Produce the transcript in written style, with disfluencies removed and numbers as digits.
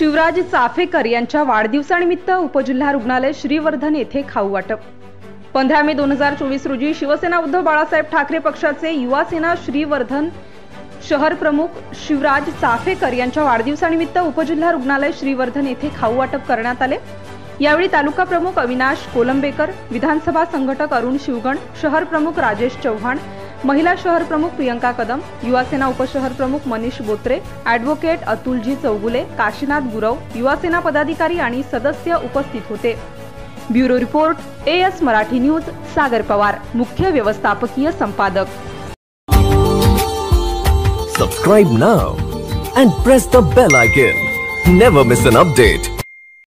शिवराज चाफेकर यांच्या वाढदिवसानिमित्त उपजिल्हा रुग्णालय श्रीवर्धन येथे खाऊ वाटप। 15 मे 2024 रोजी शिवसेना उद्धव बाळासाहेब ठाकरे पक्षाचे युवा सेना श्रीवर्धन शहर प्रमुख शिवराज चाफेकर यांच्या वाढदिवसानिमित्त उपजिल्हा रुग्णालय श्रीवर्धन येथे खाऊ वाटप करण्यात आले। यावेळी तालुका प्रमुख अविनाश कोलंबेकर, विधानसभा संघटक अरुण शिवगण, शहर प्रमुख राजेश चव्हाण, महिला शहर प्रमुख प्रियंका कदम, युवा सेना उपशहर प्रमुख मनीष बोत्रे, ॲडव्होकेट अतुलजी चौगुले, काशीनाथ गुरव, युवा सेना पदाधिकारी आणि सदस्य उपस्थित होते। Bureau report, AS Marathi news, Sagar Pawar, मुख्य व्यवस्थापकीय संपादक। Subscribe now and press the bell icon. Never miss an update.